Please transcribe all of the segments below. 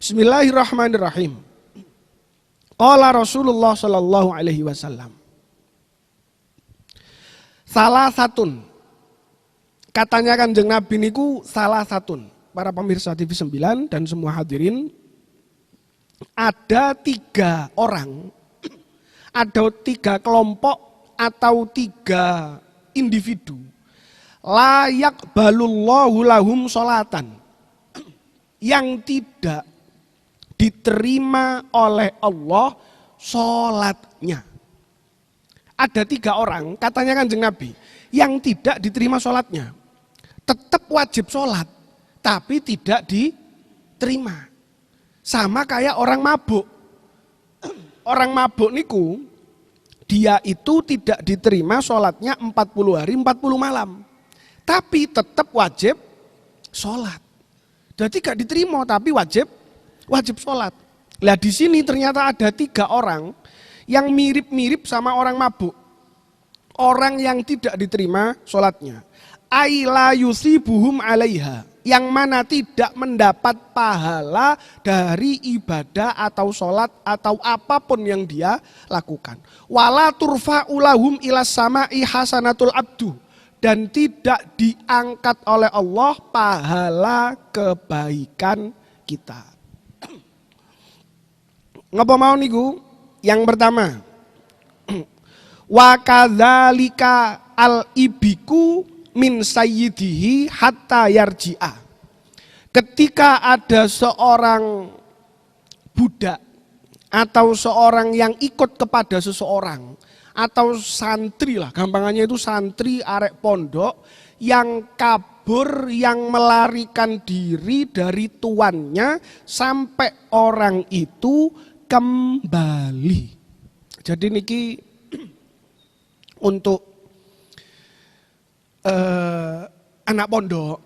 Bismillahirrahmanirrahim. Qala Rasulullah sallallahu alaihi wasallam. Salah satun. Katanya Kanjeng Nabi niku salah satun. Para pemirsa TV 9 dan semua hadirin, ada 3 orang, ada 3 kelompok atau 3 individu. Layak balullahu lahum sholatan, yang tidak diterima oleh Allah sholatnya. Ada 3 orang, katanya Kanjeng Nabi, yang tidak diterima sholatnya. Tetap wajib sholat, tapi tidak diterima. Sama kayak orang mabuk. Orang mabuk niku, dia itu tidak diterima sholatnya 40 hari 40 malam. Tapi tetap wajib sholat. Jadi gak diterima tapi wajib sholat. Lah di sini ternyata ada 3 orang yang mirip-mirip sama orang mabuk. Orang yang tidak diterima sholatnya. Aila yusibuhum alaiha, yang mana tidak mendapat pahala dari ibadah atau sholat atau apapun yang dia lakukan. Wala turfa'u lahum ilas sama'i hasanatul abdu, dan tidak diangkat oleh Allah pahala kebaikan kita. Ngapa mau niku? Yang pertama, wa kadzalika al-ibiku min sayyidihi hatta yarji'a. Ketika ada seorang budak atau seorang yang ikut kepada seseorang atau santri lah, gampangannya itu santri arek pondok yang kabur, yang melarikan diri dari tuannya sampai orang itu kembali. Jadi niki untuk anak pondok,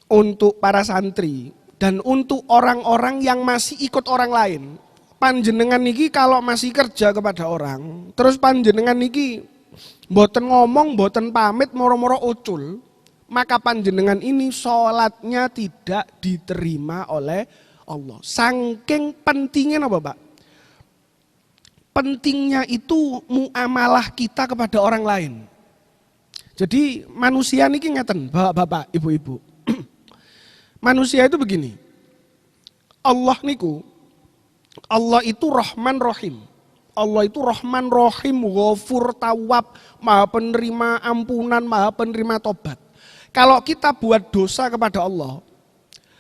untuk para santri, dan untuk orang-orang yang masih ikut orang lain. Panjenengan niki kalau masih kerja kepada orang, terus panjenengan niki mboten ngomong, mboten pamit, moro-moro ucul, maka panjenengan ini sholatnya tidak diterima oleh Allah. Saking pentingnya apa Pak? Pentingnya itu muamalah kita kepada orang lain. Jadi manusia niki ngeten, bapak-bapak, ibu-ibu. Manusia itu begini. Allah niku, Allah itu Rahman Rahim. Allah itu Rahman Rahim, Ghafur Tawwab, Maha penerima ampunan, Maha penerima tobat. Kalau kita buat dosa kepada Allah,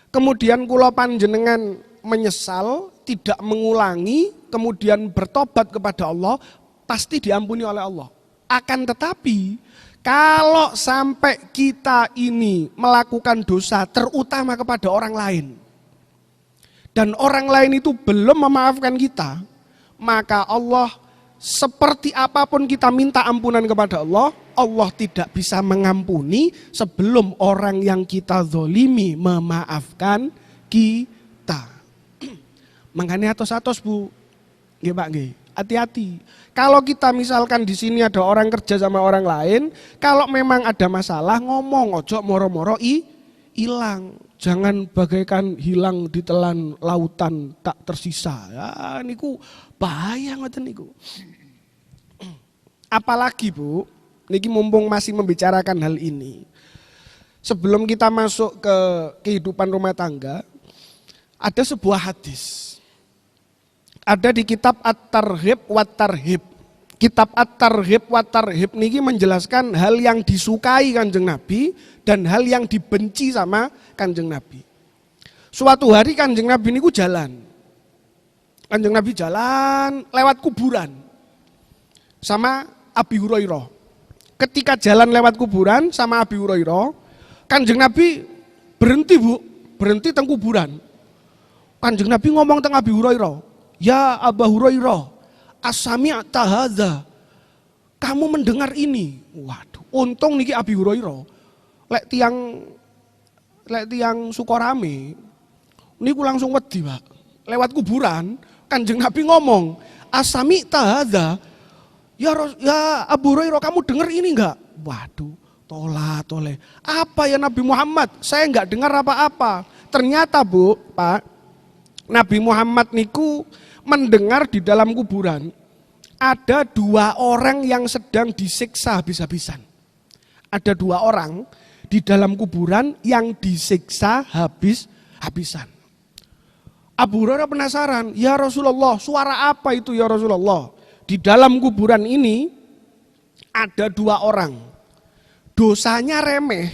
kemudian kula panjenengan menyesal, tidak mengulangi, kemudian bertobat kepada Allah, pasti diampuni oleh Allah. Akan tetapi kalau sampai kita ini melakukan dosa terutama kepada orang lain, dan orang lain itu belum memaafkan kita, maka Allah, seperti apapun kita minta ampunan kepada Allah, Allah tidak bisa mengampuni sebelum orang yang kita zolimi memaafkan kita. Makanya atos-atos Bu, nggih Pak nggih. Hati-hati. Kalau kita misalkan di sini ada orang kerja sama orang lain, kalau memang ada masalah ngomong, ojo moro-moro hilang. Jangan bagaikan hilang di telan lautan tak tersisa. Ya niku bahaya ngoten niku. Apalagi Bu, niki mumpung masih membicarakan hal ini. Sebelum kita masuk ke kehidupan rumah tangga, ada sebuah hadis. Ada di kitab At-Targhib wa Tarhib. Kitab At-Targhib wa Tarhib niki menjelaskan hal yang disukai Kanjeng Nabi dan hal yang dibenci sama Kanjeng Nabi. Suatu hari Kanjeng Nabi niku jalan. Kanjeng Nabi jalan lewat kuburan sama Abi Hurairah. Ketika jalan lewat kuburan sama Abi Hurairah, Kanjeng Nabi berhenti Bu, berhenti teng kuburan. Kanjeng Nabi ngomong teng Abi Hurairah, "Ya Abu Hurairah, as-sami'ta hadza?" Kamu mendengar ini? Waduh, untung niki Abi Hurairah. Lek tiang Sukorame niku langsung wedi, Pak. Lewat kuburan, Kanjeng Nabi ngomong, "As-sami'ta hadza?" Ya Abu Hurairah, kamu dengar ini enggak? Waduh, toleh. Apa ya Nabi Muhammad? Saya enggak dengar apa-apa. Ternyata Bu, Pak, Nabi Muhammad niku mendengar di dalam kuburan ada 2 orang yang sedang disiksa habis-habisan. Ada 2 orang di dalam kuburan yang disiksa habis-habisan. Abu Hurairah penasaran, ya Rasulullah, suara apa itu ya Rasulullah? Di dalam kuburan ini ada 2 orang. Dosanya remeh,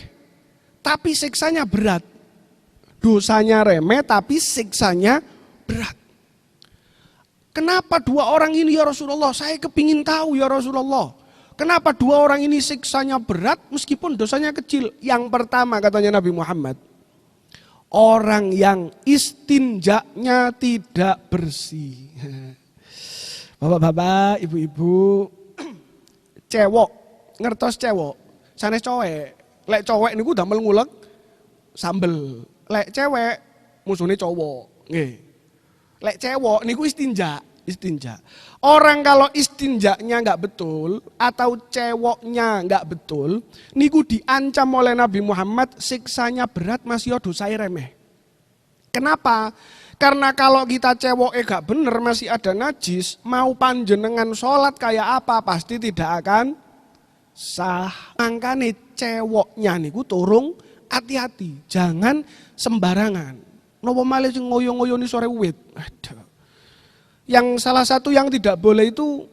tapi siksanya berat. Dosanya remeh, tapi siksanya berat. Kenapa 2 orang ini ya Rasulullah? Saya kepingin tahu ya Rasulullah. Kenapa 2 orang ini siksanya berat meskipun dosanya kecil? Yang pertama katanya Nabi Muhammad, orang yang istinjaknya tidak bersih. Bapak-bapak, ibu-ibu, cewek, ngertos cewek, sanes cowek. Lek cowek niku damel ngulek sambel. Lek cewek musuhnya cowok. Nggih. Lek cewek niku istinja. Orang kalau istinjaknya enggak betul atau ceweknya enggak betul, niku diancam oleh Nabi Muhammad siksanya berat masih dosanya remeh. Kenapa? Karena kalau kita cewek enggak bener masih ada najis, mau panjenengan sholat kayak apa pasti tidak akan sah. Makanya ceweknya niku turung hati-hati, jangan sembarangan. Nopo malih sing ngoyo-ngoyoni sore wit. Aduh. Yang salah satu yang tidak boleh itu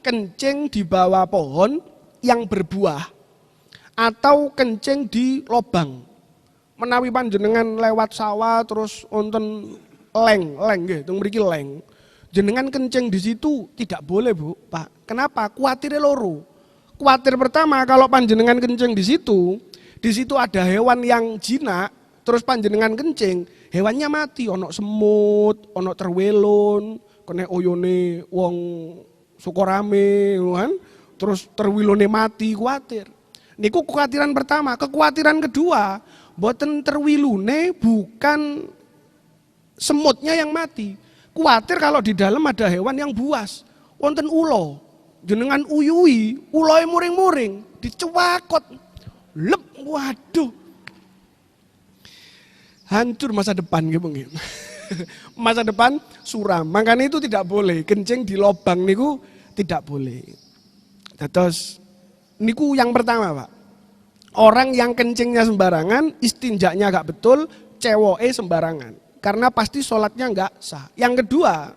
kencing di bawah pohon yang berbuah atau kencing di lobang. Menawi panjenengan lewat sawah terus wonten leng nggih, teng mriki leng. Jenengan kencing di situ tidak boleh, Bu, Pak. Kenapa? Kuatire loro. Kuatir pertama kalau panjenengan kencing di situ ada hewan yang jinak, terus panjenengan kencing, hewannya mati, ono semut, ono terwelon, kene oyone wong sukorame kan, terus terwilone mati, kuatir. Niku kekhawatiran pertama. Kekhawatiran kedua, mboten terwilune bukan semutnya yang mati. Kuatir kalau di dalam ada hewan yang buas. Wonten ulo, jenengan uyui, uloe muring-muring, dicewakot. Lep, waduh. Hancur masa depan gitu mungkin. Masa depan suram. Makanya itu tidak boleh. Kencing di lobang niku tidak boleh. Terus niku yang pertama, Pak. Orang yang kencingnya sembarangan, istinjaknya gak betul, cewoke sembarangan. Karena pasti sholatnya gak sah. Yang kedua,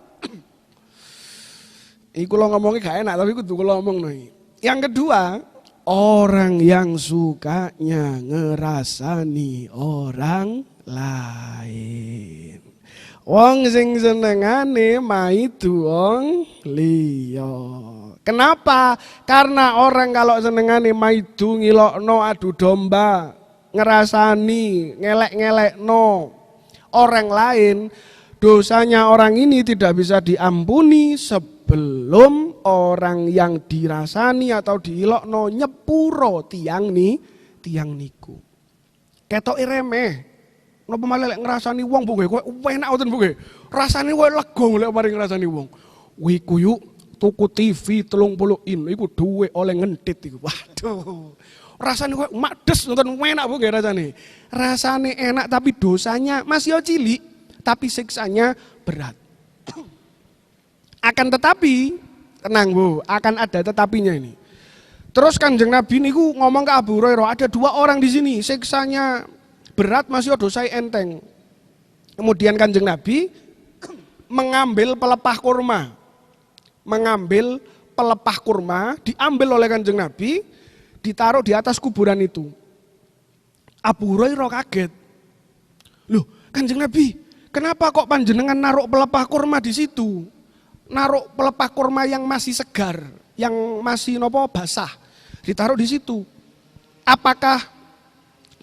ini kalau ngomongnya gak enak, tapi kudu kalau ngomong nih. Yang kedua, orang yang sukanya ngerasani orang lain. Wong sing senengane maidu wong liya. Kenapa? Karena orang kalau senengane maidu ngilokno adu domba, ngerasani, ngelek-ngelekno orang lain, dosanya orang ini tidak bisa diampuni sebelum orang yang dirasani atau diilokno nyepuro tiang niku. Ketoke remeh. Napa malah lek ngrasani wong Bu, kowe enak ngoten Bu. Rasane kowe lega lek mari ngrasani wong. Kuwi kuyu tuku TV 30 in iku duwe oleh ngentit iku. Waduh. Rasane kowe makdes ngoten enak Bu rasane. Rasane enak tapi dosanya masih cilik, tapi siksanya berat. Akan tetapi, tenang Bu, akan ada tetapinya ini. Terus Kanjeng Nabi niku ngomong ke Abu Hurairah, ada 2 orang di sini, siksanya berat masih dosa enteng. Kemudian Kanjeng Nabi mengambil pelepah kurma. Mengambil pelepah kurma, diambil oleh Kanjeng Nabi, ditaruh di atas kuburan itu. Abu Hurairah kaget. Loh, Kanjeng Nabi, kenapa kok panjenengan naruh pelepah kurma di situ? Naruh pelepah kurma yang masih segar, yang masih basah, ditaruh di situ. Apakah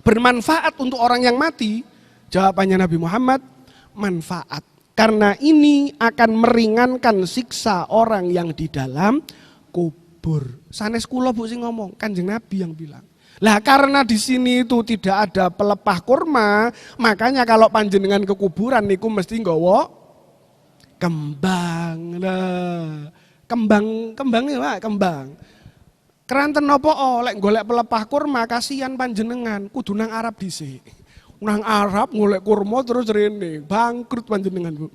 bermanfaat untuk orang yang mati? Jawabannya Nabi Muhammad, manfaat. Karena ini akan meringankan siksa orang yang di dalam kubur. Sanes kula Bu sing ngomong, Kanjeng Nabi yang bilang. Lah karena di sini itu tidak ada pelepah kurma, makanya kalau panjenengan ke kuburan niku mesti nggawa kembang. Lah, kembang ya Pak, kembang. Keranten nopo lek golek pelepah kurma kasihan panjenengan kudu nang Arab dhisik. nang Arab golek kurma terus rene, bangkrut panjenengan, Bu.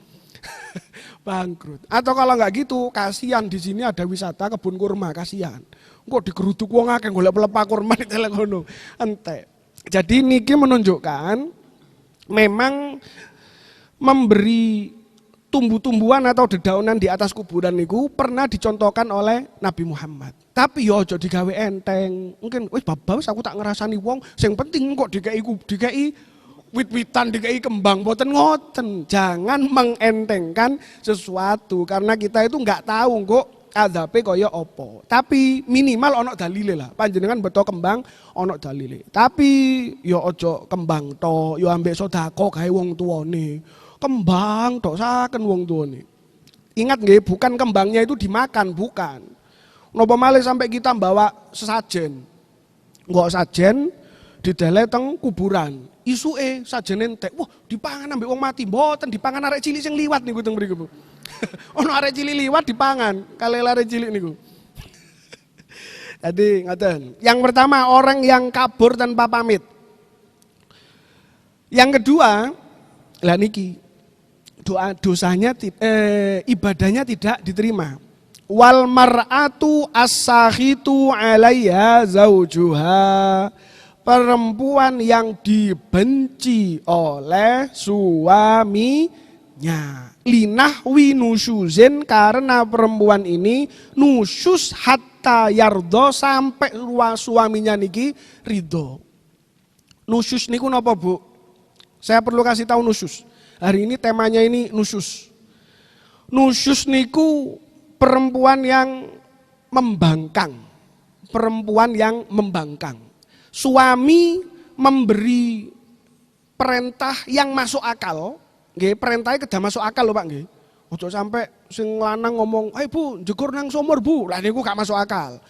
Bangkrut. Atau kalau nggak gitu, kasihan di sini ada wisata kebun kurma, kasihan. Kok digeruduk wong akeh golek pelepah kurma di telekono. Entek. Jadi niki menunjukkan memang memberi tumbuh-tumbuhan atau dedaunan di atas kuburan niku pernah dicontohkan oleh Nabi Muhammad. Tapi yo aja digawe enteng. Mungkin wis babas aku tak ngerasani wong, sing penting kok dikei wit-witan, dikei kembang, boten ngoten. Jangan mengentengkan sesuatu karena kita itu enggak tahu kok adzabe kaya apa. Tapi minimal ono dalile lah. Panjenengan beto kembang ono dalile. Tapi yo aja kembang tok, yo ambek sedekah gawe wong tuane. Kembang tok saken wong tuane. Ingat nggih, bukan kembangnya itu dimakan, bukan. Napa malih sampai kita bawa sesajen. Nggo sajen didele teng kuburan. Isuke sajen entek. Wah, dipangan ambek wong mati. Mboten dipangan arek cilik sing liwat niku teng mriku, Bu. Ono arek cilik liwat dipangan, kali arek cilik niku. Jadi ngaten. Yang pertama orang yang kabur tanpa pamit. Yang kedua, lah niki dosanya ibadahnya tidak diterima. Wal mar'atu as-sakhitu 'alaiha zaujuha. Perempuan yang dibenci oleh suaminya. Linahwi nusyuzin, karena perempuan ini nusyus hatta yardo, sampai suaminya niki ridho. Nusyus niku napa, Bu? Saya perlu kasih tahu nusyus. Hari ini temanya ini nusyus. Nusyus niku perempuan yang membangkang. Perempuan yang membangkang. Suami memberi perintah yang masuk akal, nggih, perintahnya kedah masuk akal lho Pak nggih. Ojo sampai sing lanang ngomong, "Ayo Bu, njegur nang sumur Bu." Lah niku gak masuk akal.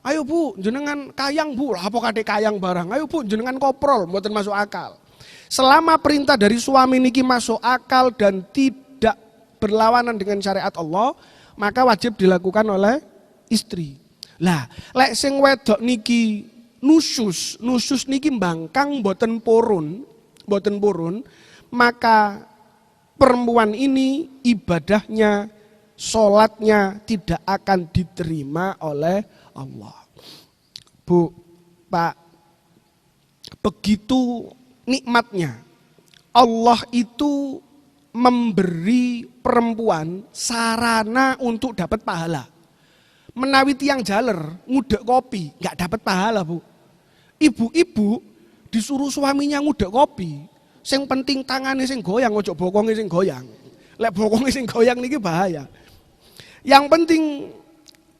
"Ayo Bu, jenengan kayang Bu." Lah apa kate kayang barang? "Ayo Bu, jenengan koprol." Mboten masuk akal. Selama perintah dari suami niki masuk akal dan tidak berlawanan dengan syariat Allah, maka wajib dilakukan oleh istri. Lah, lek sing wedok niki nusyus niki mbangkang boten purun, maka perempuan ini ibadahnya, sholatnya tidak akan diterima oleh Allah. Bu, Pak, begitu nikmatnya Allah itu memberi perempuan sarana untuk dapat pahala. Menawi tiang jaler ngudek kopi, nggak dapat pahala, Bu. Ibu-ibu disuruh suaminya ngudek kopi, sing penting tangannya sing goyang, ojo bokonge sing goyang. Lek bokonge sing goyang niki bahaya. Yang penting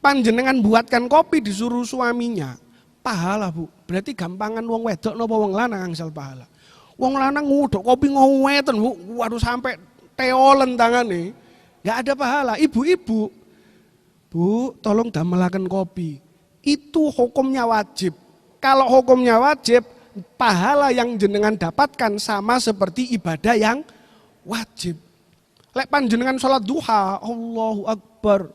panjenengan buatkan kopi disuruh suaminya, pahala, Bu. Berarti gampangan wong wedok napa wong lanang angsal pahala. Wong lanang ngudek kopi ngoweten, Bu. Waduh sampai teolen tangane. Enggak ada pahala. Ibu-ibu, Bu, tolong damelaken kopi. Itu hukumnya wajib. Kalau hukumnya wajib, pahala yang jenengan dapatkan sama seperti ibadah yang wajib. Lek panjenengan sholat duha, Allahu Akbar.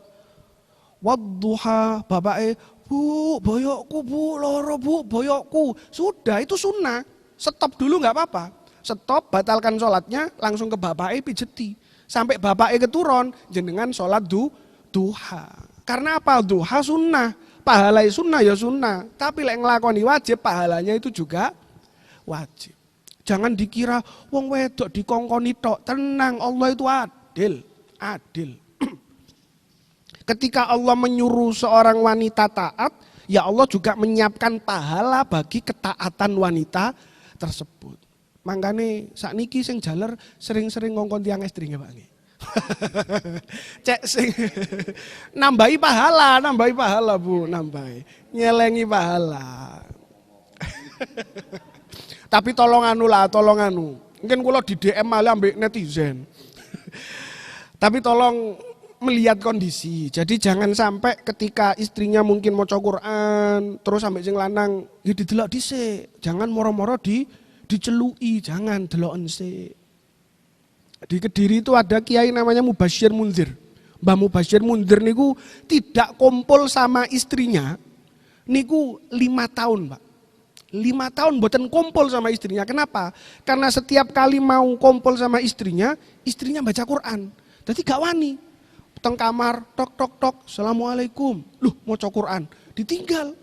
Wadduha, bapake, "Bu, boyokku Bu, loro Bu, boyokku." Sudah, itu sunnah. Stop dulu nggak apa-apa. Stop, batalkan sholatnya, langsung ke bapake pijeti. Sampai bapake keturun, jenengan sholat duha. Karena apa? Duha sunnah. Pahala sunnah ya sunnah. Tapi lek nglakoni wajib, pahalanya itu juga wajib. Jangan dikira wong wedok dikongkoni tok. Tenang, Allah itu adil. Ketika Allah menyuruh seorang wanita taat, ya Allah juga menyiapkan pahala bagi ketaatan wanita tersebut. Mangkane sakniki sing jaler sering-sering ngongkon tiang estri nggih Pak nggih. Cek sing nambahi pahala Bu, nambahi. Nyelengi pahala. Tapi tolong anu. Mungkin kula di DM malah ambek netizen. Tapi tolong melihat kondisi. Jadi jangan sampai ketika istrinya mungkin maca Quran, terus sampai sing lanang ya didelok dhisik. Jangan moro-moro dicelui, jangan deloken sik. Di Kediri itu ada kiai namanya Mubasyir Munzir. Mbah Mubasyir Munzir niku tidak kumpul sama istrinya niku 5 tahun, Pak. 5 tahun boten kumpul sama istrinya. Kenapa? Karena setiap kali mau kumpul sama istrinya baca Quran. Jadi gak wani. Teng kamar, tok tok tok, assalamualaikum. Loh, mau Quran, ditinggal.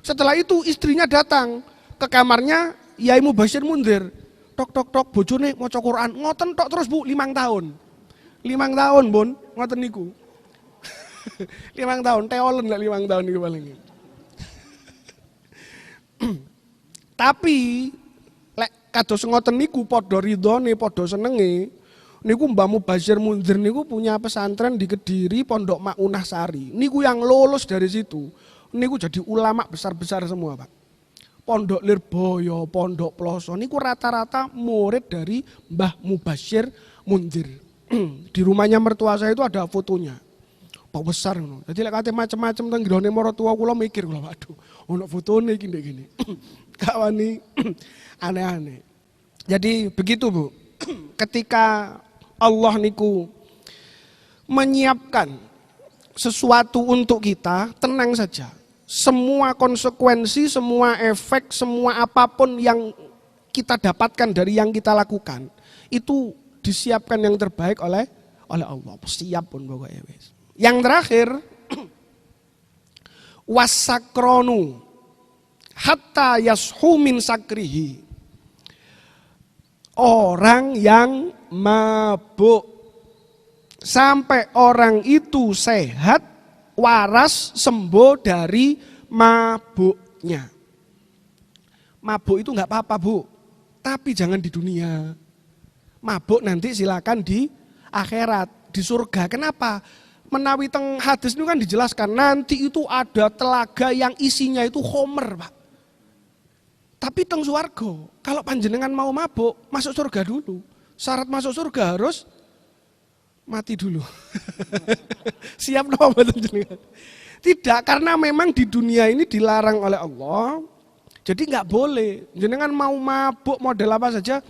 Setelah itu istrinya datang ke kamarnya, Yai Mubashir Mundir. Tok tok tok, bojone mau Quran, ngoten tok terus Bu, 5 tahun. 5 tahun, Bun, ngoten niku. 5 tahun, teolen lah 5 tahun niku paling. Tapi lek kados ngoten niku padha ridhone, padha senenge. Niku Mbah Mubashir Mundir niku punya pesantren di Kediri, Pondok Maunah Sari. Niku yang lulus dari situ. Niku jadi ulama besar-besar semua, Pak. Pondok Lirboyo, Pondok Ploso niku rata-rata murid dari Mbah Mubashir Mundir. Di rumahnya mertua saya itu ada fotonya. Pak besar ngono. Jadi lek kate macam-macam teng ngrone mertua kula mikir kula, waduh, ono fotone iki ndek gini. Gak wani aneh-aneh. Jadi begitu, Bu. Ketika Allah niku menyiapkan sesuatu untuk kita, tenang saja. Semua konsekuensi, semua efek, semua apapun yang kita dapatkan dari yang kita lakukan, itu disiapkan yang terbaik oleh Allah. Siap pun pokoknya wis. Yang terakhir, wasakronu hatta yashu min sakrihi. Orang yang mabuk sampai orang itu sehat, waras, sembuh dari mabuknya. Mabuk itu nggak apa-apa, Bu, tapi jangan di dunia. Mabuk nanti silakan di akhirat, di surga. Kenapa? Menawi teng hadis itu kan dijelaskan nanti itu ada telaga yang isinya itu homer, Pak. Tapi teng swarga, kalau panjenengan mau mabuk, masuk surga dulu. Syarat masuk surga harus mati dulu. Siap nopo jenengan? Tidak, karena memang di dunia ini dilarang oleh Allah. Jadi nggak boleh. Jenengan mau mabuk model apa saja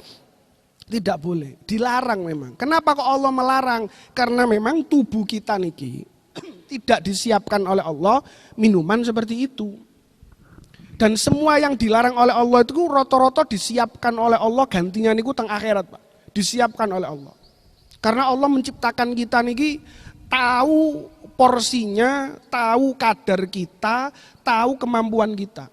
tidak boleh. Dilarang memang. Kenapa kok Allah melarang? Karena memang tubuh kita niki tidak disiapkan oleh Allah minuman seperti itu. Dan semua yang dilarang oleh Allah itu roto-roto disiapkan oleh Allah gantinya niku teng akhirat, Pak. Disiapkan oleh Allah. Karena Allah menciptakan kita niki tahu porsinya, tahu kadar kita, tahu kemampuan kita.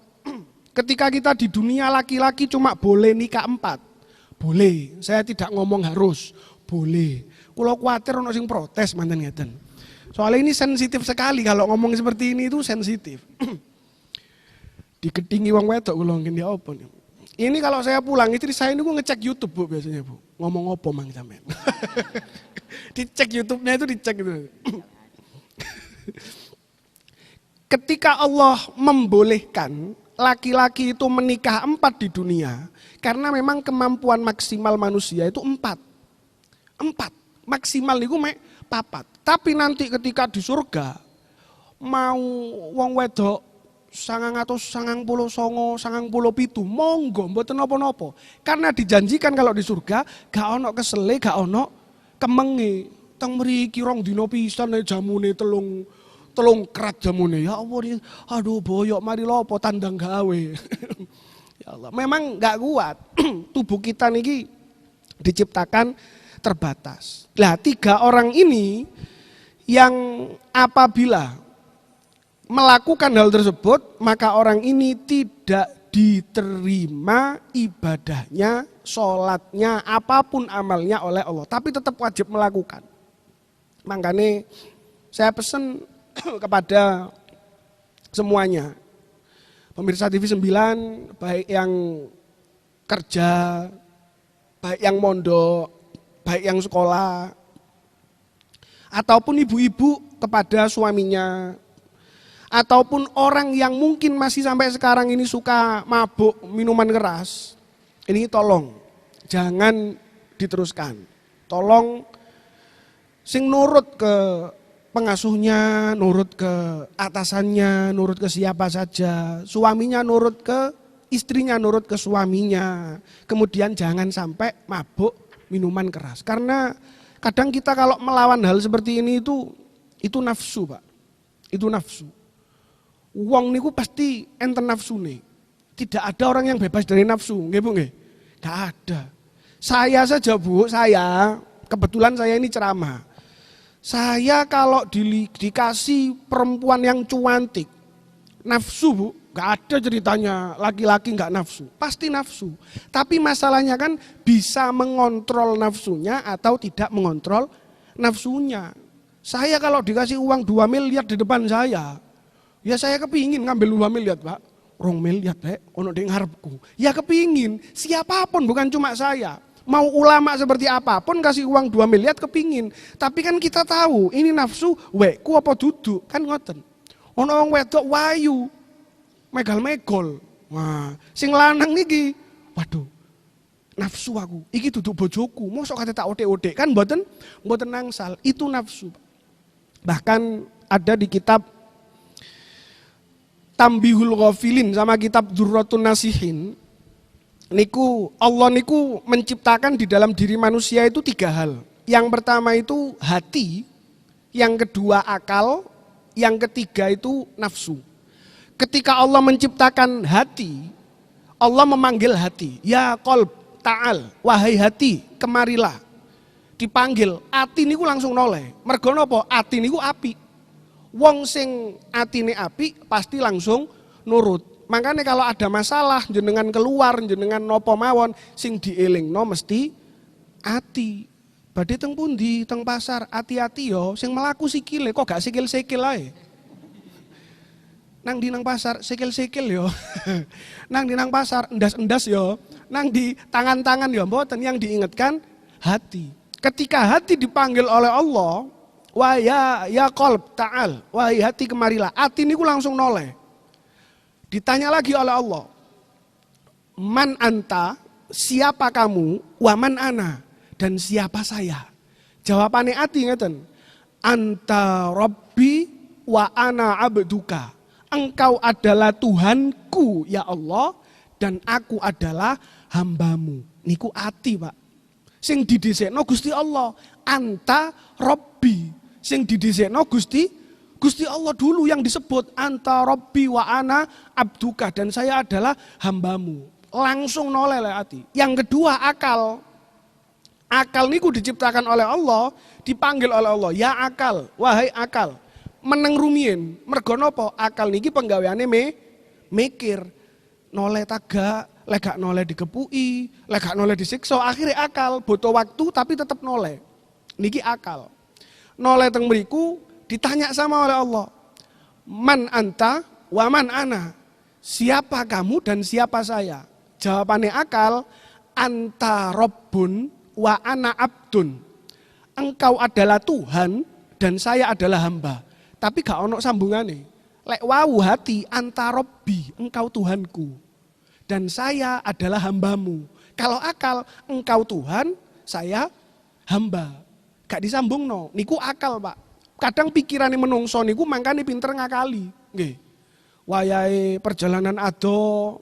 Ketika kita di dunia laki-laki cuma boleh nikah 4. Boleh, saya tidak ngomong harus, boleh. Kalau khawatir ono sing protes manten ngeten. Soalnya ini sensitif sekali kalau ngomong seperti ini itu sensitif. Diketingi wong wedok kula ngene ya apa nih. Ini kalau saya pulang istri saya ini ngecek YouTube, Bu, biasanya, Bu. Ngomong apa mang sampean. Dicek YouTube-nya itu dicek itu. Ketika Allah membolehkan laki-laki itu menikah 4 di dunia, karena memang kemampuan maksimal manusia itu 4. 4. Maksimal niku mek 4. Tapi nanti ketika di surga mau wong wedok 999, 97, monggo mboten napa-napa. Karena dijanjikan kalau di surga gak ono kesele, gak ono kemenge. Teng mriki rong dina pisan jamune telung krat jamune. Ya Allah, aduh boyok mari lopo tandang gawe. Ya Allah, memang gak kuat. Tubuh kita niki diciptakan terbatas. Lah 3 orang ini yang apabila melakukan hal tersebut, maka orang ini tidak diterima ibadahnya, sholatnya, apapun amalnya oleh Allah. Tapi tetap wajib melakukan. Makanya saya pesan kepada semuanya. Pemirsa TV 9, baik yang kerja, baik yang mondok, baik yang sekolah, ataupun ibu-ibu kepada suaminya, ataupun orang yang mungkin masih sampai sekarang ini suka mabuk minuman keras, ini tolong jangan diteruskan. Tolong sing nurut ke pengasuhnya, nurut ke atasannya, nurut ke siapa saja. Suaminya nurut ke istrinya, nurut ke suaminya. Kemudian jangan sampai mabuk minuman keras. Karena kadang kita kalau melawan hal seperti ini itu nafsu, Pak. Itu nafsu. Wong niku pasti enten nafsune. Tidak ada orang yang bebas dari nafsu, nggih Bu nggih? Enggak ada. Saya saja Bu, kebetulan saya ini ceramah. Saya kalau dikasih perempuan yang cuantik, nafsu Bu, enggak ada ceritanya laki-laki enggak nafsu, pasti nafsu. Tapi masalahnya kan bisa mengontrol nafsunya atau tidak mengontrol nafsunya. Saya kalau dikasih uang 2 miliar di depan saya, ya saya kepingin ngambil 2 miliar Pak. 2 miliar ono di ngarepku. Ya kepingin, siapapun bukan cuma saya. Mau ulama seperti apapun kasih uang 2 miliar kepingin. Tapi kan kita tahu ini nafsu, ku apa duduk, kan ngoten. Ono wong wedok wayu, megal-megol. Wah, sing lanang niki, waduh, nafsu aku, iki duduk bojoku, mosok kate tak ode-ode, kan mboten nangsal, itu nafsu. Bahkan ada di kitab Tambihul Ghafilin sama kitab Durratun Nasihin, niku Allah niku menciptakan di dalam diri manusia itu 3 hal. Yang pertama itu hati, yang kedua akal, yang ketiga itu nafsu. Ketika Allah menciptakan hati, Allah memanggil hati, ya qalb ta'al, wahai hati, kemarilah. Dipanggil, ati niku langsung noleh. Mergo napa? Ati niku api. Wong sing atine api pasti langsung nurut. Makanya kalau ada masalah jenengan keluar, jenengan nopo mawon sing dielingno mesti ati. Badhe teng pundi? Teng pasar, hati-hati yo sing melaku sikile kok gak sikil-sikil ae. Nang di nang pasar sikil-sikil yo. Nang di nang pasar endas-endas yo. Nang di tangan-tangan yo mboten, yang diingatkan hati. Ketika hati dipanggil oleh Allah, wah ya qalb ta'al, wahai hati kemarilah. Hati niku langsung noleh. Ditanya lagi oleh Allah, man anta, siapa kamu, wa man ana, dan siapa saya. Jawabannya hati ngeten, anta rabbi wa ana abduka. Engkau adalah Tuhanku ya Allah, dan aku adalah hambamu. Niku hati Pak. Sing didhisikno Gusti Allah, anta rabbi. Sing didhisikno Gusti Allah dulu yang disebut, anta rabbi wa ana abduka, dan saya adalah hambamu. Langsung noleh hati. Yang kedua akal. Akal niku diciptakan oleh Allah, dipanggil oleh Allah, ya akal, wahai akal. Meneng rumiyin, mergo napa? Akal niki penggaweane mikir. Noleh tagak, lek gak noleh dikepuki, lek gak noleh disiksa, akhirnya akal, butuh waktu tapi tetap noleh. Niki akal. Noleh teng mriku ditanya sama oleh Allah. Man anta wa man ana. Siapa kamu dan siapa saya? Jawabannya akal, anta rabbun wa ana abdun. Engkau adalah Tuhan dan saya adalah hamba. Tapi gak ono sambungane. Lek wau hati, anta rabbi, engkau Tuhanku. Dan saya adalah hambamu. Kalau akal, engkau Tuhan, saya hamba. Gak disambung no. Niku akal Pak. Kadang pikirannya menungso niku mangkane pinter ngakali. Nggih. Wayahe perjalanan ado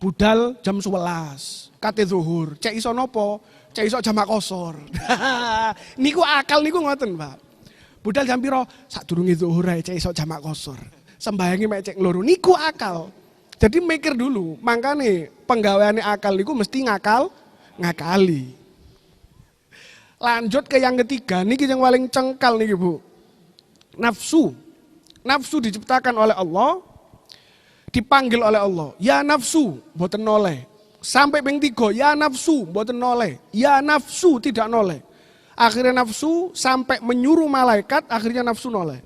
budal jam 11. Kate zuhur. Cek iso nopo? Cek iso jamak kosor. Niku akal niku ngoten Pak. Budal jam piro? Sadurunge zuhur ae cek iso jamak kosor. Sembayangi mek cek loro. Niku akal. Jadi mikir dulu. Mangkane penggaweane akal niku mesti ngakali. Lanjut ke yang ketiga, niki yang paling cengkal niki Bu. Nafsu. Nafsu diciptakan oleh Allah, dipanggil oleh Allah. Ya nafsu, mboten noleh. Sampai ping 3, ya nafsu, mboten noleh. Ya nafsu tidak noleh. Akhirnya nafsu sampai menyuruh malaikat, akhirnya nafsu noleh.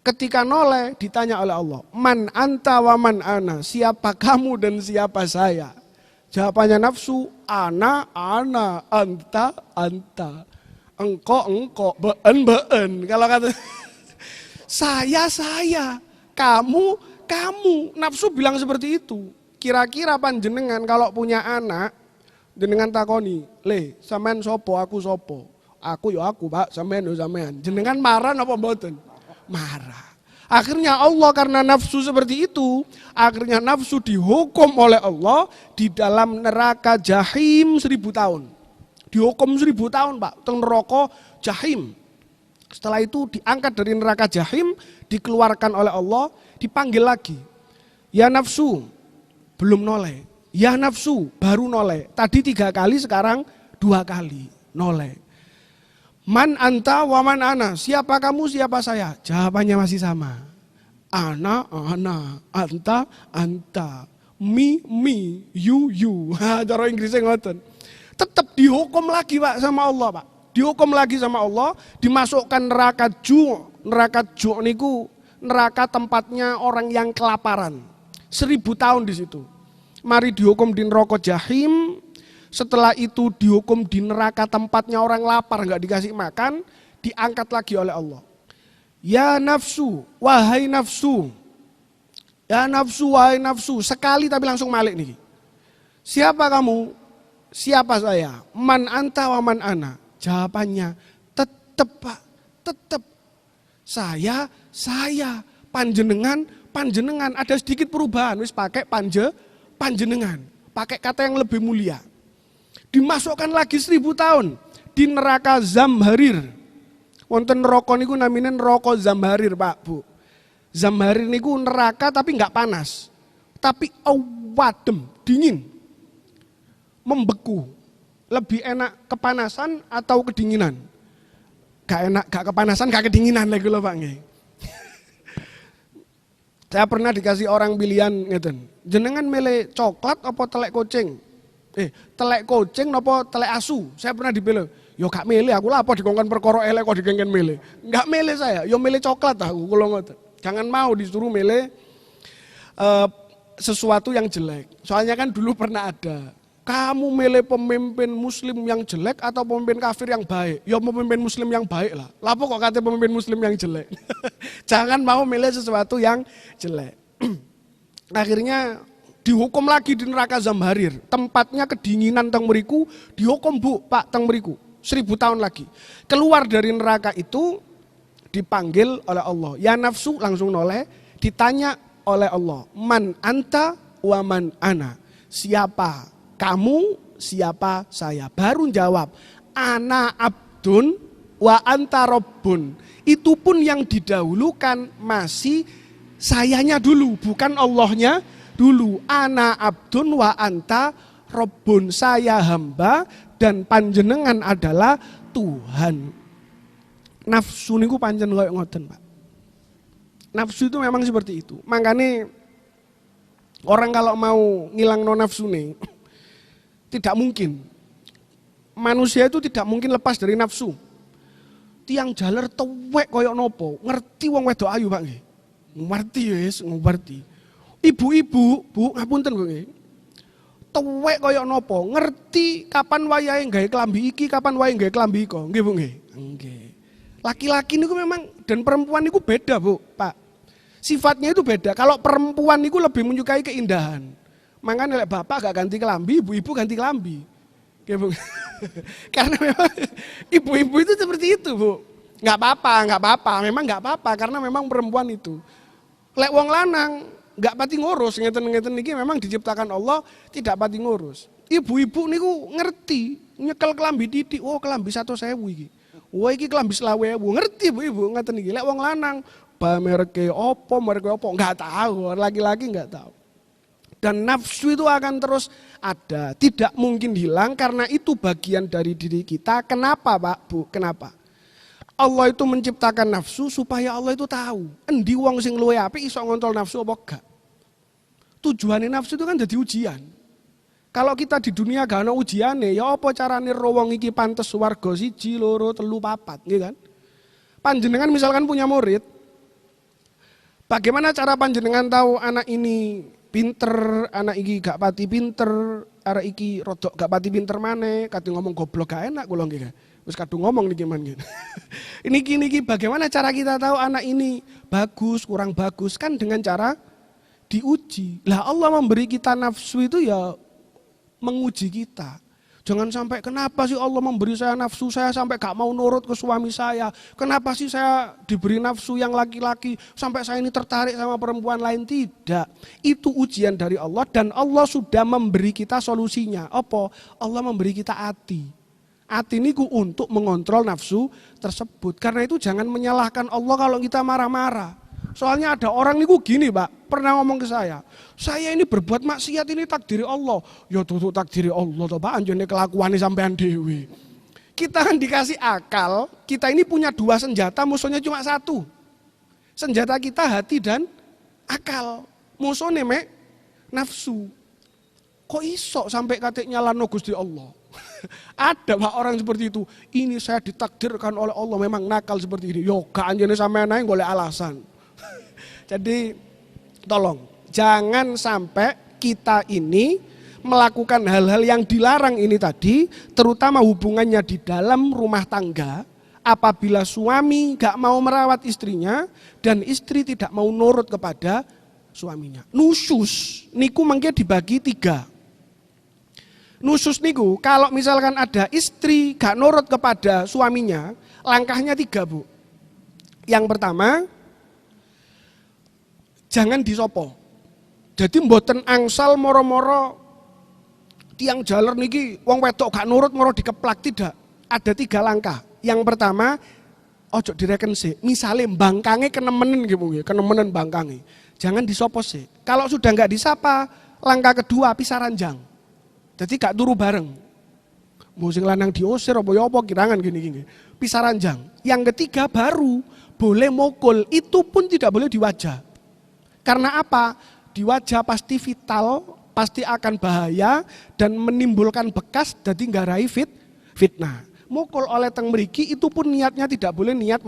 Ketika noleh ditanya oleh Allah, man anta wa man ana, siapa kamu dan siapa saya? Jawabannya nafsu, ana, anta, engkau, be'en. Kalau kata saya, kamu. Nafsu bilang seperti itu. Kira-kira panjenengan kalau punya anak, jenengan takoni, le, sampean sopo, aku sopo. Aku ya aku Pak, sampean ya sampean. Jenengan marah apa mboten? Marah. Akhirnya Allah karena nafsu seperti itu, akhirnya nafsu dihukum oleh Allah di dalam neraka jahim 1000 tahun. Dihukum 1000 tahun Pak, teng neraka jahim. Setelah itu diangkat dari neraka jahim, dikeluarkan oleh Allah, dipanggil lagi. Ya nafsu, belum noleh. Ya nafsu, baru noleh. Tadi 3 kali, sekarang 2 kali noleh. Man anta wa man ana. Siapa kamu, siapa saya? Jawabannya masih sama. Ana, anta, anta. Me, you. Cara Inggrisnya ngoten. Tetap dihukum lagi Pak sama Allah Pak. Dihukum lagi sama Allah, dimasukkan neraka ju'. Neraka ju' niku neraka tempatnya orang yang kelaparan. 1000 tahun di situ. Mari dihukum di neraka jahim. Setelah itu dihukum di neraka tempatnya orang lapar, nggak dikasih makan, diangkat lagi oleh Allah. Ya nafsu, wahai nafsu. Ya nafsu, wahai nafsu. Sekali tapi langsung malik nih. Siapa kamu? Siapa saya? Man anta wa man ana. Jawabannya tetep Pak, tetep. Saya. Panjenengan. Ada sedikit perubahan. Wis pakai panjenengan. Pakai kata yang lebih mulia. Dimasukkan lagi 1000 tahun di neraka Zamharir. Wonten neraka niku namine neraka Zamharir, Pak, Bu. Zamharir niku neraka tapi enggak panas. Tapi wadem, dingin. Membeku. Lebih enak kepanasan atau kedinginan? Gak enak, gak kepanasan, gak kedinginan lagi lho Pak nggih. Saya pernah dikasih orang pilihan ngeten. Jenengan milih coklat apa telek kucing? Telek kucing apa telek asu? Saya pernah dipilih. Yo gak milih, aku lah apa dikongkon perkara elek kok dikengken milih. Enggak milih saya, yo milih coklat aku kula ngoten. Jangan mau disuruh milih sesuatu yang jelek. Soalnya kan dulu pernah ada. Kamu milih pemimpin muslim yang jelek atau pemimpin kafir yang baik? Ya pemimpin muslim yang baik lah. Lapo kok kata pemimpin muslim yang jelek? Jangan mau milih sesuatu yang jelek. Akhirnya dihukum lagi di neraka Zamharir. Tempatnya kedinginan teng mriku, dihukum Bu, Pak teng mriku. 1000 tahun lagi. Keluar dari neraka itu dipanggil oleh Allah. Ya nafsu langsung noleh, ditanya oleh Allah. Man anta wa man ana. Siapa kamu, siapa saya? Baru jawab, ana abdun wa anta rabbun. Itu pun yang didahulukan masih sayanya dulu, bukan Allahnya dulu. Ana abdun wa anta rabbun. Saya hamba dan panjenengan adalah Tuhan. Nafsu niku pancen koyo ngoten, Pak. Nafsu itu memang seperti itu. Makanya orang kalau mau ngilang no nafsu nih, tidak mungkin. Manusia itu tidak mungkin lepas dari nafsu. Tiang jaler tuwek koyo nopo, ngerti wong wedok ayu Pak nggih. Ngerti wis, ngerti. Ibu-ibu, Bu, ngapunten Bu nggih. Tuwek koyo nopo, ngerti kapan wayahe gawe klambi iki, kapan wayahe gawe klambi iko. Nggih Bu nggih. Nggih. Laki-laki niku memang dan perempuan niku beda, Bu, Pak. Sifatnya itu beda. Kalau perempuan niku lebih menyukai keindahan. Makanya bapak gak ganti kelambi, ibu-ibu ganti kelambi. Karena memang ibu-ibu itu seperti itu, Bu. Gak apa-apa, memang gak apa-apa karena memang perempuan itu. Lek wong lanang gak pati ngurus, ngeten-ngeten niki memang diciptakan Allah tidak pati ngurus. Ibu-ibu niku ngerti, nyekel kelambi titik, oh kelambi 1.000 iki. Wah iki kelambi 20.000, ngerti ibu-ibu ngeten niki. Lek wong lanang mereke opo, enggak tahu, laki-laki enggak tahu. Dan nafsu itu akan terus ada, tidak mungkin hilang karena itu bagian dari diri kita. Kenapa Pak, Bu? Kenapa? Allah itu menciptakan nafsu supaya Allah itu tahu. Endi wong sing luwe apik iso ngontrol nafsu apa enggak. Tujuannya nafsu itu kan jadi ujian. Kalau kita di dunia gak ada ujiane, ya apa carane ro wong iki pantes swarga 1, 2, 3, 4, gitu kan? Panjenengan misalkan punya murid, bagaimana cara panjenengan tahu anak ini pinter, anak iki gak pati pinter, anak iki rodok gak pati pinter maneh, kate ngomong goblok gak enak kula nggih. Wis kadung ngomong niki man gitu. Niki bagaimana cara kita tahu anak ini bagus, kurang bagus kan dengan cara diuji. Lah Allah memberi kita nafsu itu ya menguji kita. Jangan sampai kenapa sih Allah memberi saya nafsu, saya sampai gak mau nurut ke suami saya. Kenapa sih saya diberi nafsu yang laki-laki sampai saya ini tertarik sama perempuan lain. Tidak. Itu ujian dari Allah dan Allah sudah memberi kita solusinya. Apa? Allah memberi kita hati. Hati ini untuk mengontrol nafsu tersebut. Karena itu jangan menyalahkan Allah kalau kita marah-marah. Soalnya ada orang niku gini, Pak, pernah ngomong ke saya ini berbuat maksiat ini takdiri Allah. Ya tutu takdiri Allah toh Pak, anjene kelakuane sampean dhewe. Kita kan dikasih akal, kita ini punya dua senjata, musuhnya cuma satu. Senjata kita hati dan akal. Musuhnya nafsu. Kok iso sampai katik nyalano Gusti Allah? Ada Pak orang seperti itu. Ini saya ditakdirkan oleh Allah memang nakal seperti ini. Yo gak anjene sampean ae golek alasan. Jadi tolong jangan sampai kita ini melakukan hal-hal yang dilarang ini tadi, terutama hubungannya di dalam rumah tangga. Apabila suami gak mau merawat istrinya dan istri tidak mau nurut kepada suaminya. Nusyus niku mangke dibagi 3. Nusyus niku kalau misalkan ada istri gak nurut kepada suaminya, langkahnya 3, Bu. Yang pertama, jangan disopo. Jadi mboten angsal moro-moro tiang jaler niki wong wedok gak nurut moro dikeplak, tidak. Ada 3 langkah. Yang pertama, ojo direken sih. Misalnya bangkange kenemenen gitu, kenemenen bangkange. Jangan disopo sih. Kalau sudah nggak disapa, langkah kedua pisah ranjang. Jadi gak turu bareng. Mau sing lanang diusir apa kirangan gini. Pisah ranjang. Yang ketiga baru boleh mukul, itu pun tidak boleh di wajah. Karena apa? Di wajah pasti vital, pasti akan bahaya dan menimbulkan bekas jadi nggarai fitnah. Mukul oleh teng mriki itu pun niatnya tidak boleh niat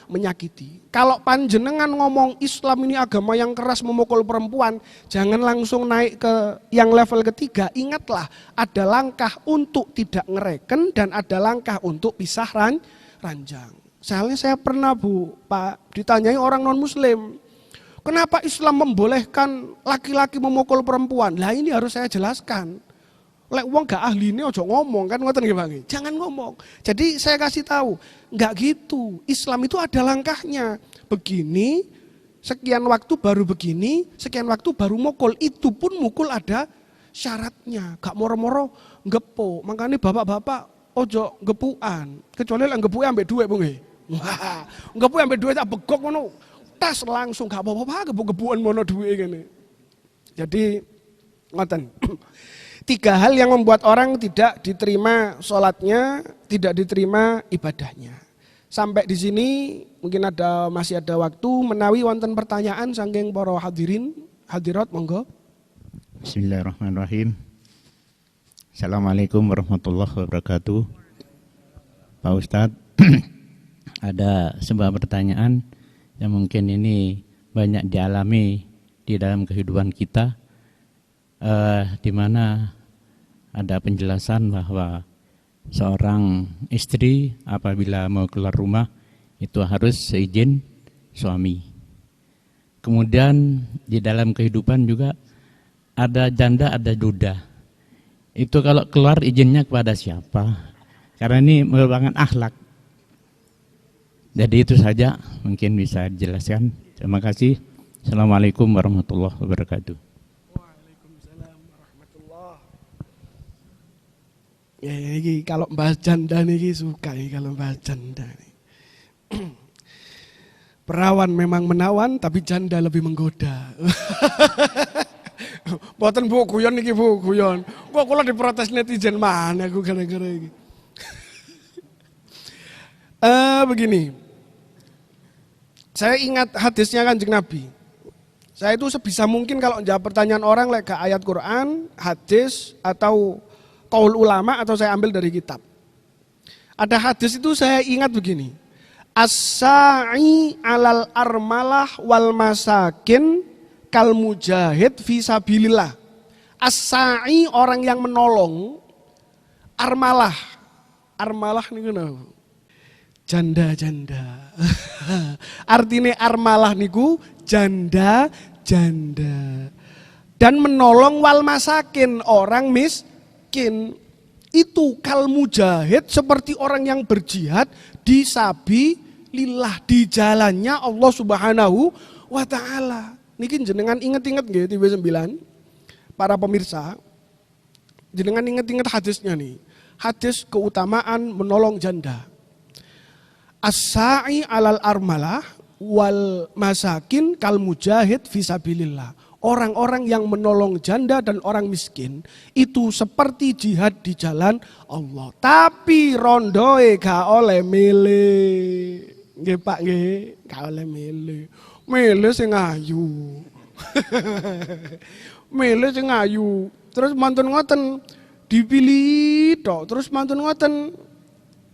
menyakiti. Kalau panjenengan ngomong Islam ini agama yang keras memukul perempuan, jangan langsung naik ke yang level ketiga. Ingatlah ada langkah untuk tidak ngereken dan ada langkah untuk pisah ranjang. Soalnya saya pernah Bu, Pak, ditanyai orang non muslim, kenapa Islam membolehkan laki-laki memukul perempuan? Lah ini harus saya jelaskan. Lek wong gak ahli ini ojo ngomong kan, ngoten nggih Bang. Jangan ngomong. Jadi saya kasih tahu, enggak gitu. Islam itu ada langkahnya. Begini, sekian waktu baru begini, sekian waktu baru mukul. Itu pun mukul ada syaratnya. Gak moro-moro ngepo. Makanya bapak-bapak ojo gepuan. Kecuali lek gepuke ambek dhuwit, Bu nggih. Wah, gepuke ambek dhuwit tak begok ngono. Tas langsung gak apa-apa gebuk-gebukan mono dhuwit ngene. Jadi ngoten. 3 hal yang membuat orang tidak diterima sholatnya, tidak diterima ibadahnya. Sampai di sini mungkin masih ada waktu menawi wonten pertanyaan saking para hadirin, hadirat monggo. Bismillahirrahmanirrahim. Assalamualaikum warahmatullahi wabarakatuh. Pak Ustadz, ada sebuah pertanyaan yang mungkin ini banyak dialami di dalam kehidupan kita, di mana ada penjelasan bahwa seorang istri apabila mau keluar rumah itu harus seizin suami. Kemudian di dalam kehidupan juga ada janda, ada duda. Itu kalau keluar izinnya kepada siapa? Karena ini merupakan akhlak. Jadi itu saja mungkin bisa dijelaskan. Terima kasih. Assalamualaikum warahmatullahi wabarakatuh. Ya ini kalau bahas janda nih suka nih kalau bahas janda nih. Perawan memang menawan tapi janda lebih menggoda. Boten Bu guyon niki Bu guyon. Kok kula diprotes netizen mana aku gara-gara iki. Begini. Saya ingat hadisnya Kanjeng Nabi. Saya itu sebisa mungkin kalau jawab pertanyaan orang lek ayat Quran, hadis atau qaul ulama atau saya ambil dari kitab. Ada hadis itu saya ingat begini. As-sa'i 'alal armalah wal masakin kal mujahid fi sabilillah. As-sa'i orang yang menolong, armalah. Armalah niku napa? Janda-janda. Artinya armalah niku janda-janda. Dan menolong wal masakin orang miskin. Itu kal mujahid seperti orang yang berjihad di sabilillah, di jalannya Allah Subhanahu wa taala. Niki jenengan inget-inget nggih TV 9 para pemirsa. Jenengan inget-inget hadisnya nih. Hadis keutamaan menolong janda. As-sa'i 'alal armalah wal masakin kal mujahid fisabilillah. Orang-orang yang menolong janda dan orang miskin itu seperti jihad di jalan Allah. Tapi rondoe gak oleh milih. Nggih Pak nggih, gak oleh milih. Milih sing ayu. Milih sing ayu. Terus mantun ngoten dipilih tok, terus mantun ngoten.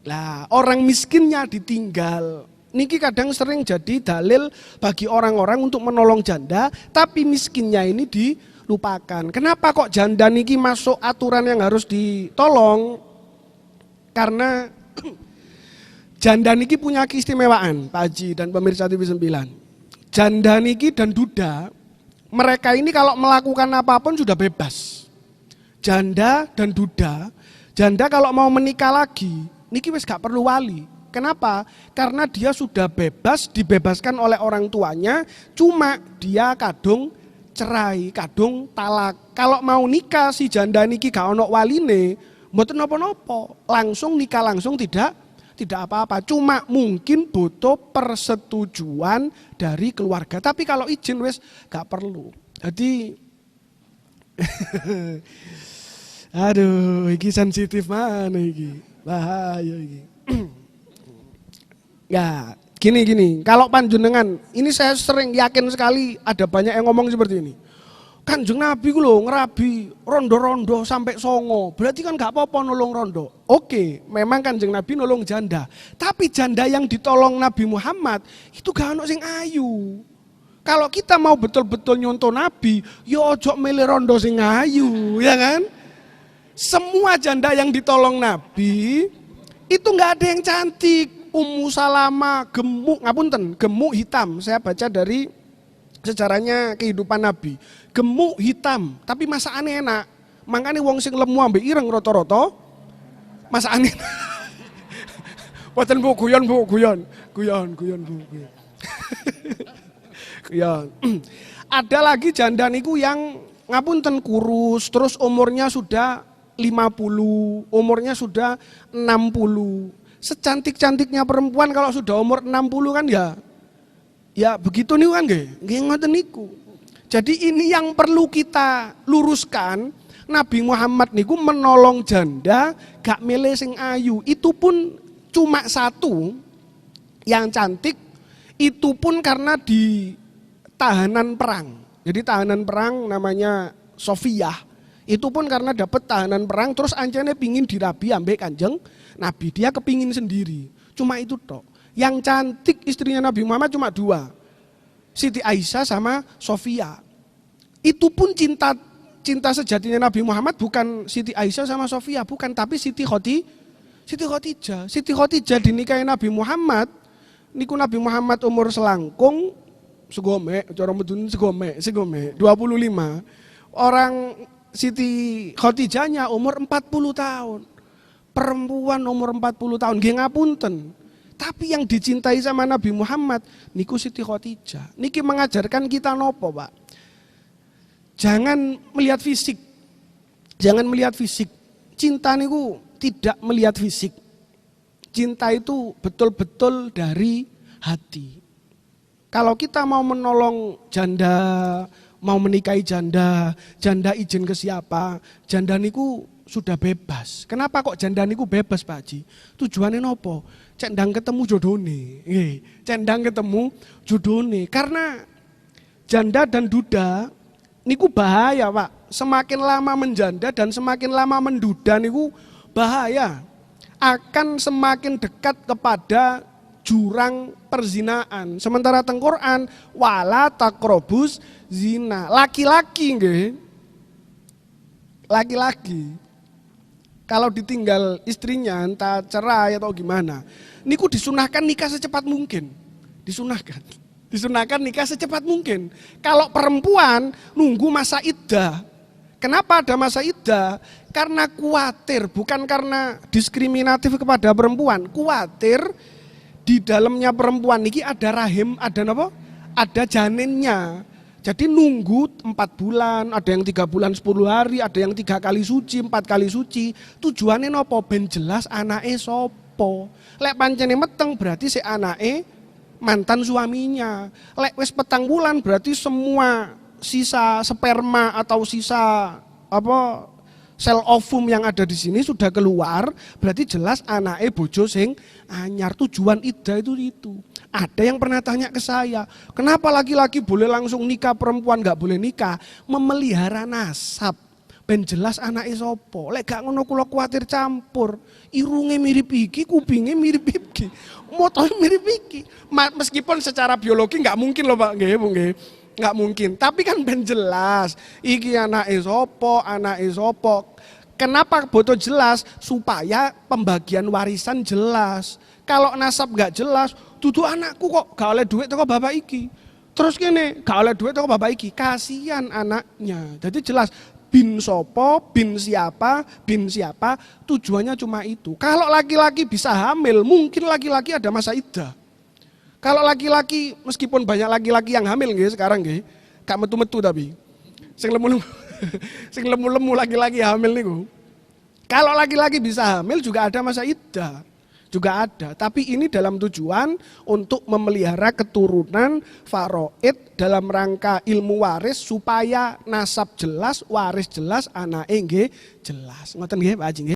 Lah, orang miskinnya ditinggal. Niki kadang sering jadi dalil bagi orang-orang untuk menolong janda, tapi miskinnya ini dilupakan. Kenapa kok janda niki masuk aturan yang harus ditolong? Karena janda niki punya keistimewaan, Pak Haji dan pemirsa TV 9. Janda niki dan duda, mereka ini kalau melakukan apapun sudah bebas. Janda dan duda, janda kalau mau menikah lagi, niki wis gak perlu wali. Kenapa? Karena dia sudah bebas, dibebaskan oleh orang tuanya, cuma dia kadung cerai, kadung talak. Kalau mau nikah si janda niki gak ono waline, mboten napa-napa, langsung nikah langsung tidak apa-apa. Cuma mungkin butuh persetujuan dari keluarga. Tapi kalau izin wis gak perlu. Jadi aduh, iki sensitif mana iki. Bahaya iki. Ya, gini. Kalau panjenengan, ini saya sering yakin sekali ada banyak yang ngomong seperti ini. Kanjeng Nabi ku lho ngerabi rondo-rondo sampai songo. Berarti kan gak apa-apa nolong rondo. Oke, memang Kanjeng Nabi nolong janda. Tapi janda yang ditolong Nabi Muhammad itu gak ono sing ayu. Kalau kita mau betul-betul nyontoh Nabi, yo ojo milih rondo sing ayu, ya kan? Semua janda yang ditolong Nabi itu gak ada yang cantik. Ummu Salamah gemuk, ngapunten, gemuk hitam. Saya baca dari sejarahnya kehidupan Nabi. Gemuk hitam, tapi masakannya enak. Makanya wong sing lemu ambek ireng rata-rata masakane. Boten Bu, guyon Bu. Guyon. Guyon. Ada lagi janda niku yang ngapunten kurus, terus umurnya sudah 50, umurnya sudah 60. Secantik-cantiknya perempuan kalau sudah umur 60 kan ya begitu nih kan nggih ngoten niku. Jadi ini yang perlu kita luruskan, Nabi Muhammad niku menolong janda gak milih sing ayu, itu pun cuma satu yang cantik, itu pun karena di tahanan perang. Jadi tahanan perang namanya Sofiyah. Itu pun karena dapat tahanan perang, terus ancene pingin dirabi ambek Kanjeng Nabi. Dia kepingin sendiri. Cuma itu tok. Yang cantik istrinya Nabi Muhammad cuma dua. Siti Aisyah sama Sofia. Itu pun cinta sejatinya Nabi Muhammad bukan Siti Aisyah sama Sofia, bukan, tapi Siti Khadijah. Siti Khadijah dinikahi Nabi Muhammad. Niku Nabi Muhammad umur selangkung segome, cara medun segome 25. Orang Siti Khadijahnya umur 40 tahun. Perempuan umur 40 tahun, nggih ngapunten. Tapi yang dicintai sama Nabi Muhammad niku Siti Khadijah. Niki mengajarkan kita nopo, Pak? Jangan melihat fisik. Cinta niku tidak melihat fisik. Cinta itu betul-betul dari hati. Kalau kita mau menolong janda, mau menikahi janda izin ke siapa? Janda niku sudah bebas. Kenapa kok janda niku bebas, Pak Haji? Tujuannya nopo? Cendang ketemu jodone. Cendang ketemu jodone. Karena janda dan duda niku bahaya, Pak. Semakin lama menjanda dan semakin lama menduda niku bahaya. Akan semakin dekat kepada jurang perzinaan. Sementara teng Quran wala taqrabuz zina. Laki-laki nggih. Laki-laki kalau ditinggal istrinya entah cerai atau gimana, niku disunahkan nikah secepat mungkin. Disunahkan nikah secepat mungkin. Kalau perempuan nunggu masa iddah. Kenapa ada masa iddah? Karena khawatir, bukan karena diskriminatif kepada perempuan. Khawatir di dalamnya perempuan niki ada rahim, ada apa? Ada janinnya. Jadi nunggu 4 bulan, ada yang 3 bulan 10 hari, ada yang 3 kali suci, 4 kali suci. Tujuannya nopo? Ben jelas anake sopo. Lek pancene meteng berarti si anake mantan suaminya. Lek wis 4 wulan berarti semua sisa sperma atau sisa sel ovum yang ada di sini sudah keluar, berarti jelas anake bojo sing anyar. Tujuan iddah itu. Ada yang pernah tanya ke saya, kenapa laki-laki boleh langsung nikah, perempuan nggak boleh nikah? Memelihara nasab. Ben jelas anake sapa. Lek gak ngono kula kuwatir campur. Irunge mirip iki, kupinge mirip iki. Motoe mirip iki. Meskipun secara biologi nggak mungkin loh Pak nggih, Bu nggih. Nggak mungkin, tapi kan ben jelas iki anake sapa. Kenapa butuh jelas? Supaya pembagian warisan jelas. Kalau nasab nggak jelas, dudu anakku kok gak oleh duit teko bapak iki. Terus gini, gak oleh duit teko bapak iki, kasihan anaknya. Jadi jelas bin sopo, bin siapa, tujuannya cuma itu. Kalau laki-laki bisa hamil, mungkin laki-laki ada masa iddah. Kalau laki-laki, meskipun banyak laki-laki yang hamil nggih sekarang nggih, gak metu-metu tapi. Sing lemu-lemu sing lemu-lemu laki-laki hamil niku. Kalau laki-laki bisa hamil juga ada masa iddah. Juga ada, tapi ini dalam tujuan untuk memelihara keturunan faraid dalam rangka ilmu waris supaya nasab jelas, waris jelas, anake nggih jelas. Ngoten nggih Pak Haji nggih.